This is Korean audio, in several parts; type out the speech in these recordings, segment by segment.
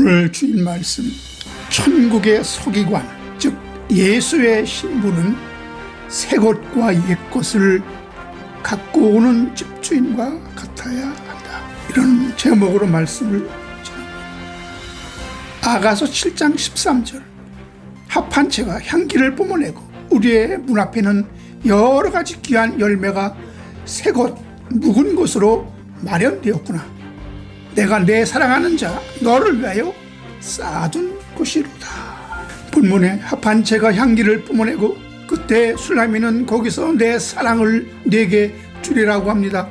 오늘 주일 말씀, 천국의 서기관, 즉 예수의 신부는 새 것과 옛 것을 갖고 오는 집주인과 같아야 한다. 이런 제목으로 말씀을 전합니다. 아가서 7장 13절, 합한 채가 향기를 뿜어내고 우리의 문 앞에는 여러 가지 귀한 열매가 새 것, 묵은 것으로 마련되었구나. 내가 내 사랑하는 자 너를 위하여 쌓아둔 곳이로다. 본문에 합한 채가 향기를 뿜어내고 그때 술라미는 거기서 내 사랑을 내게 주리라고 합니다.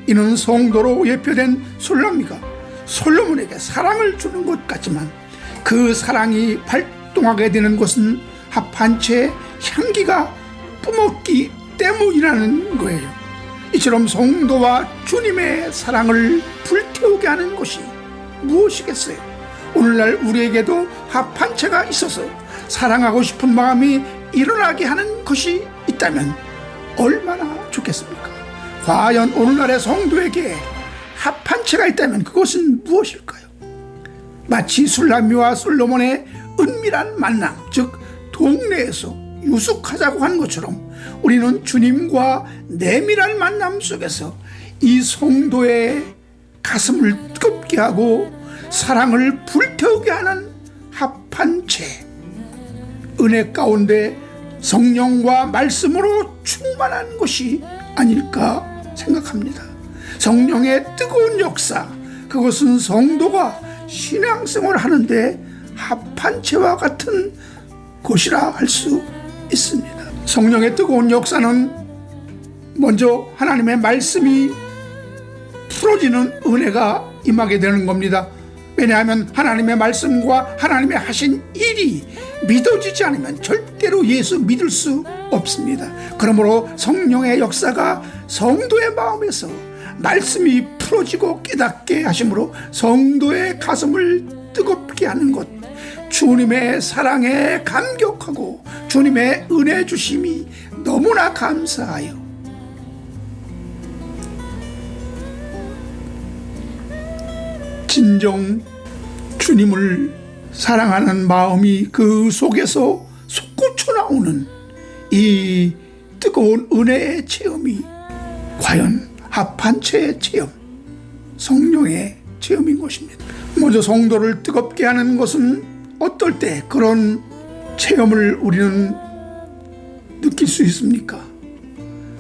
이는 성도로 예표된 술라미가 솔로몬에게 사랑을 주는 것 같지만 그 사랑이 발동하게 되는 것은 합한 채 향기가 뿜었기 때문이라는 거예요. 이처럼 성도와 주님의 사랑을 불태우게 하는 것이 무엇이겠어요? 오늘날 우리에게도 합한 채가 있어서 사랑하고 싶은 마음이 일어나게 하는 것이 있다면 얼마나 좋겠습니까? 과연 오늘날의 성도에게 합한 채가 있다면 그것은 무엇일까요? 마치 술라미와 솔로몬의 은밀한 만남, 즉 동네에서 유숙하자고 하는 것처럼 우리는 주님과 내밀한 만남 속에서 이 성도의 가슴을 뜨겁게 하고 사랑을 불태우게 하는 합한 채, 은혜 가운데 성령과 말씀으로 충만한 것이 아닐까 생각합니다. 성령의 뜨거운 역사, 그것은 성도가 신앙생활을 하는데 합한 채와 같은 것이라 할 수 있습니다. 성령의 뜨거운 역사는 먼저 하나님의 말씀이 풀어지는 은혜가 임하게 되는 겁니다. 왜냐하면 하나님의 말씀과 하나님의 하신 일이 믿어지지 않으면 절대로 예수 믿을 수 없습니다. 그러므로 성령의 역사가 성도의 마음에서 말씀이 풀어지고 깨닫게 하심으로 성도의 가슴을 뜨겁게 하는 것, 주님의 사랑에 감격하고 주님의 은혜 주심이 너무나 감사하여 진정 주님을 사랑하는 마음이 그 속에서 솟구쳐 나오는 이 뜨거운 은혜의 체험이 과연 합한 채의 체험, 성령의 체험인 것입니다. 먼저 성도를 뜨겁게 하는 것은 어떨 때 그런 체험을 우리는 느낄 수 있습니까?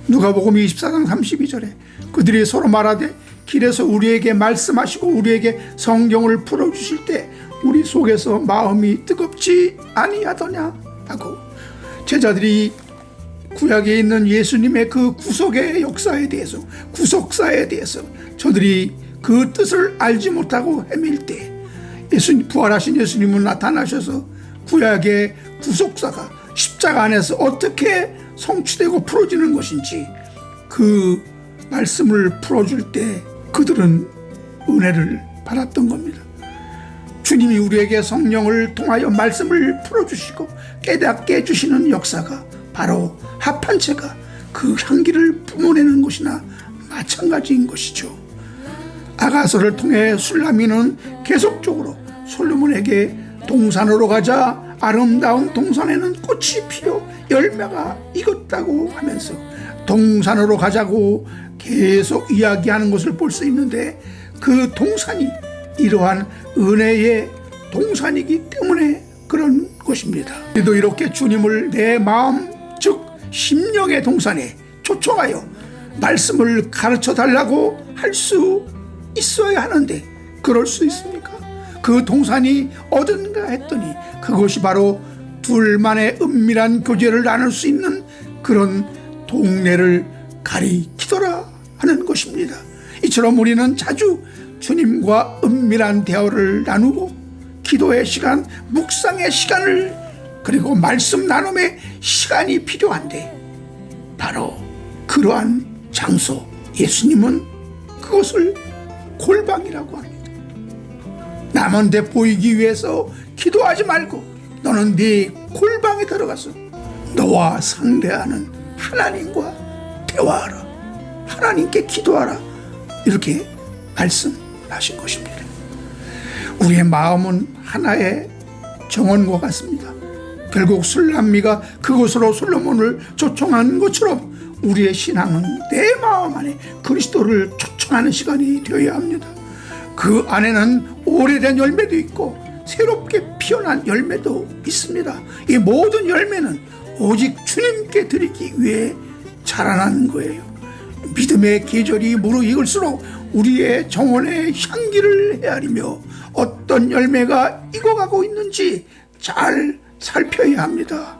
누가복음 24장 32절에 그들이 서로 말하되 길에서 우리에게 말씀하시고 우리에게 성경을 풀어주실 때 우리 속에서 마음이 뜨겁지 아니하더냐 하고, 제자들이 구약에 있는 예수님의 그 구속의 역사에 대해서, 구속사에 대해서 저들이 그 뜻을 알지 못하고 헤맬 때 예수님, 부활하신 예수님은 나타나셔서 구약의 구속사가 십자가 안에서 어떻게 성취되고 풀어지는 것인지 그 말씀을 풀어줄 때 그들은 은혜를 받았던 겁니다. 주님이 우리에게 성령을 통하여 말씀을 풀어주시고 깨닫게 해주시는 역사가 바로 합한 채가 그 향기를 뿜어내는 것이나 마찬가지인 것이죠. 아가서를 통해 술라미는 계속적으로 솔로몬에게 동산으로 가자, 아름다운 동산에는 꽃이 피어 열매가 익었다고 하면서 동산으로 가자고 계속 이야기하는 것을 볼 수 있는데, 그 동산이 이러한 은혜의 동산이기 때문에 그런 것입니다. 우리도 이렇게 주님을 내 마음, 즉 심령의 동산에 초청하여 말씀을 가르쳐 달라고 할 수 있어야 하는데 그럴 수 있습니까? 그 동산이 어딘가 했더니 그것이 바로 둘만의 은밀한 교제를 나눌 수 있는 그런 동네를 가리키더라 하는 것입니다. 이처럼 우리는 자주 주님과 은밀한 대화를 나누고 기도의 시간, 묵상의 시간을, 그리고 말씀 나눔의 시간이 필요한데 바로 그러한 장소, 예수님은 그것을 골방이라고 합니다. 남한테 보이기 위해서 기도하지 말고 너는 네 골방에 들어가서 너와 상대하는 하나님과 대화하라, 하나님께 기도하라, 이렇게 말씀하신 것입니다. 우리의 마음은 하나의 정원과 같습니다. 결국 술람미가 그곳으로 솔로몬을 초청한 것처럼 우리의 신앙은 내 마음 안에 그리스도를 초청하는 시간이 되어야 합니다. 그 안에는 오래된 열매도 있고 새롭게 피어난 열매도 있습니다. 이 모든 열매는 오직 주님께 드리기 위해 자라나는 거예요. 믿음의 계절이 무르익을수록 우리의 정원의 향기를 헤아리며 어떤 열매가 익어가고 있는지 잘 살펴야 합니다.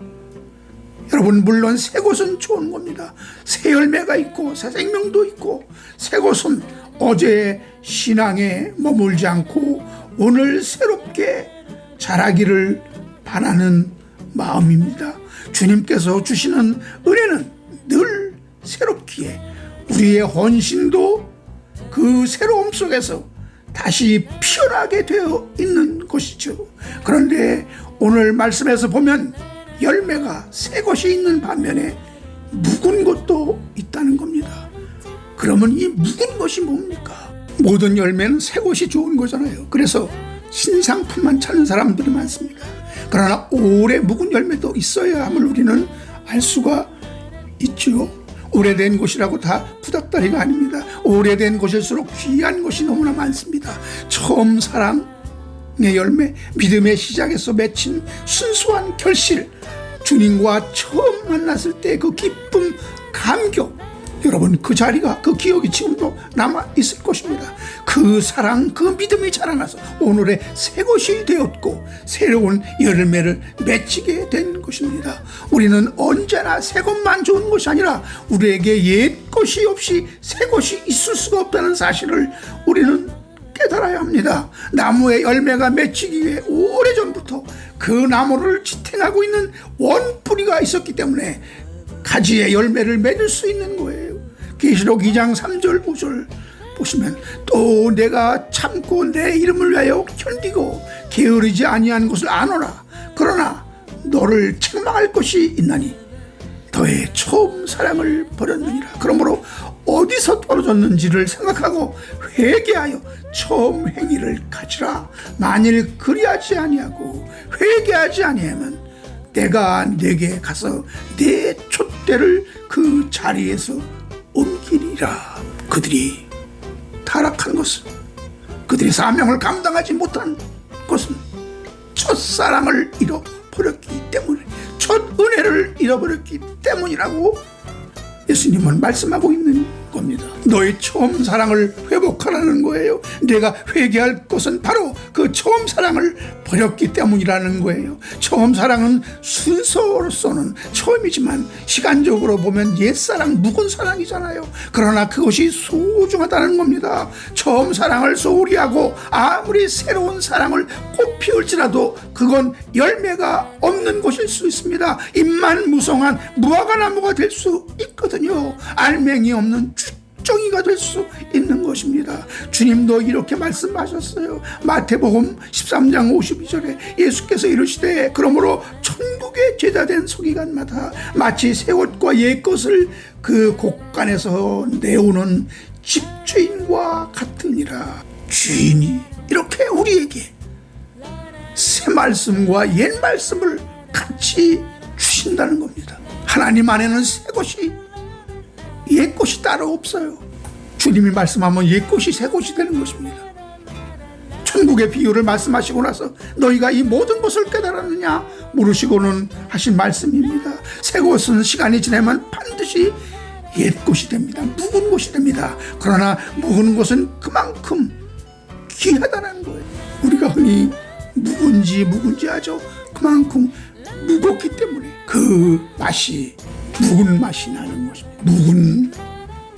여러분, 물론 새 것은 좋은 겁니다. 새 열매가 있고 새 생명도 있고, 새 것은 어제의 신앙에 머물지 않고 오늘 새롭게 자라기를 바라는 마음입니다. 주님께서 주시는 은혜는 늘 새롭기에 우리의 헌신도 그 새로움 속에서 다시 피어나게 되어 있는 것이죠. 그런데 오늘 말씀에서 보면 열매가 새 것이 있는 반면에 묵은 것도 있다는 겁니다. 그러면 이 묵은 것이 뭡니까? 모든 열매는 새 것이 좋은 거잖아요. 그래서 신상품만 찾는 사람들이 많습니다. 그러나 오래 묵은 열매도 있어야 함을 우리는 알 수가 있죠. 오래된 것이라고 다 구닥다리가 아닙니다. 오래된 것일수록 귀한 것이 너무나 많습니다. 처음 사랑의 열매, 믿음의 시작에서 맺힌 순수한 결실, 주님과 처음 만났을 때 그 기쁨, 감격, 여러분 그 자리가, 그 기억이 지금도 남아있을 것입니다. 그 사랑, 그 믿음이 자라나서 오늘의 새 것이 되었고 새로운 열매를 맺히게 된 것입니다. 우리는 언제나 새 것만 좋은 것이 아니라 우리에게 옛 것이 없이 새 것이 있을 수가 없다는 사실을 우리는 깨달아야 합니다. 나무의 열매가 맺히기 위해 오래전부터 그 나무를 지탱하고 있는 원뿌리가 있었기 때문에 가지의 열매를 맺을 수 있는 거예요. 계시록 2장 3절 5절 보시면, 또 내가 참고 내 이름을 위하여 견디고 게으르지 아니한 것을 아노라. 그러나 너를 책망할 것이 있나니 너의 처음 사랑을 버렸느니라. 그러므로 어디서 떨어졌는지를 생각하고 회개하여 처음 행위를 가지라. 만일 그리하지 아니하고 회개하지 아니하면 내가 네게 가서 네 촛대를 그 자리에서 옮기리라. 그들이 타락한 것은, 그들이 사명을 감당하지 못한 것은 첫사랑을 잃어버렸기 때문에, 첫 은혜를 잃어버렸기 때문이라고 예수님은 말씀하고 있는 겁니다. 너의 처음 사랑을 회복하라는 거예요. 내가 회개할 것은 바로 그 처음 사랑을 버렸기 때문이라는 거예요. 처음 사랑은 순서로서는 처음이지만 시간적으로 보면 옛사랑, 묵은 사랑이잖아요. 그러나 그것이 소중하다는 겁니다. 처음 사랑을 소홀히 하고 아무리 새로운 사랑을 꽃 피울지라도 그건 열매가 없는 것일 수 있습니다. 잎만 무성한 무화과나무가 될 수 있거든요. 알맹이 없는 죽정이가 될 수 있는 것입니다. 주님도 이렇게 말씀하셨어요. 마태복음 13장 52절에 예수께서 이르시되 그러므로 천국에 제자된 서기관마다 마치 새 옷과 옛 것을 그 곳간에서 내오는 집주인과 같으니라. 주인이 이렇게 우리에게 새 말씀과 옛 말씀을 같이 주신다는 겁니다. 하나님 안에는 새 것이, 옛 것이 따로 없어요. 주님이 말씀하면 옛 것이 새 것이 되는 것입니다. 천국의 비유를 말씀하시고 나서 너희가 이 모든 것을 깨달았느냐 물으시고는 하신 말씀입니다. 새 것은 시간이 지나면 반드시 옛 것이 됩니다. 묵은 것이 됩니다. 그러나 묵은 것은 그만큼 귀하다는 거예요. 우리가 흔히 묵은지 하죠. 그만큼 무겁기 때문에 그 맛이, 묵은 맛이 나는 것입니다. 묵은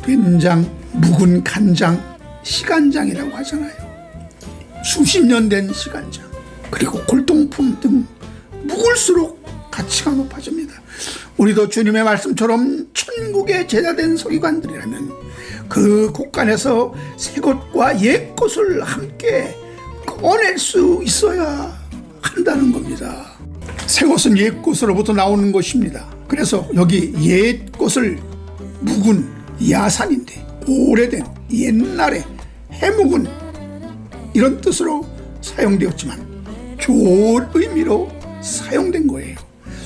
된장, 묵은 간장, 시간장이라고 하잖아요. 수십 년 된 시간장, 그리고 골동품 등 묵을수록 가치가 높아집니다. 우리도 주님의 말씀처럼 천국에 제자된 서기관들이라면 그 곳간에서 새 것과 옛 것을 함께 꺼낼 수 있어야 한다는 겁니다. 새 것은 옛 것으로부터 나오는 것입니다. 그래서 여기 옛 것을 묵은 야산인데 오래된, 옛날에 해묵은, 이런 뜻으로 사용되었지만 좋은 의미로 사용된 거예요.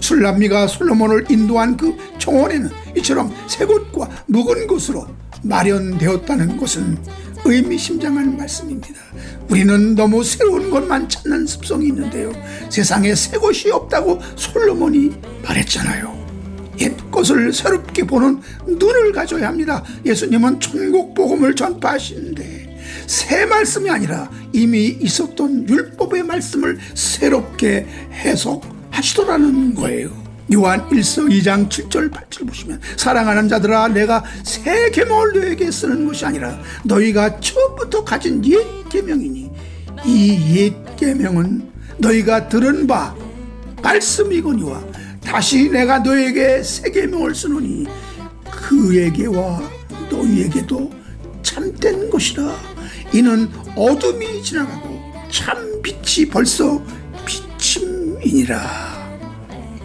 술람미가 솔로몬을 인도한 그 정원에는 이처럼 새 곳과 묵은 곳으로 마련되었다는 것은 의미심장한 말씀입니다. 우리는 너무 새로운 것만 찾는 습성이 있는데요, 세상에 새 곳이 없다고 솔로몬이 말했잖아요. 옛 것을 새롭게 보는 눈을 가져야 합니다. 예수님은 천국 복음을 전파하시는데 새 말씀이 아니라 이미 있었던 율법의 말씀을 새롭게 해석하시더라는 거예요. 요한 1서 2장 7절 8절 보시면, 사랑하는 자들아, 내가 새 계명을 너에게 쓰는 것이 아니라 너희가 처음부터 가진 옛 계명이니 이 옛 계명은 너희가 들은 바 말씀이거니와 다시 내가 너에게 새 계명을 쓰노니 그에게와 너희에게도 참된 것이라. 이는 어둠이 지나가고 참 빛이 벌써 비침이니라.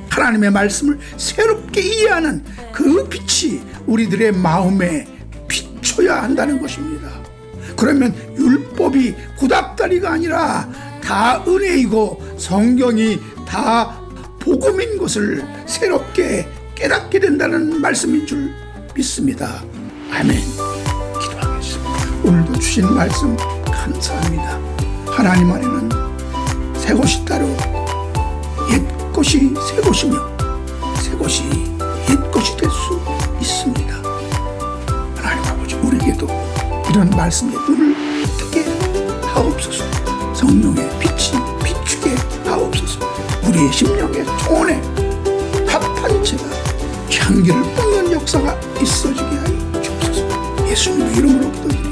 하나님의 말씀을 새롭게 이해하는 그 빛이 우리들의 마음에 비춰야 한다는 것입니다. 그러면 율법이 구닥다리가 아니라 다 은혜이고 성경이 다 복음인 것을 새롭게 깨닫게 된다는 말씀인 줄 믿습니다. 아멘. 기도하겠습니다. 오늘도 주신 말씀 감사합니다. 하나님 안에는 새 것이 따로 옛 것이 새 것이며 새 것이 옛 것이 될 수 있습니다. 하나님 아버지, 우리에게도 이런 말씀의 눈을 뜨게 하옵소서. 성령의 빛이 비추게 하옵소서. 우리의 심령의 정원에 합한 채가 향기를 뿜는 역사가 있어지게 하여 주옵소서. 예수님의 이름으로 기도드립니다.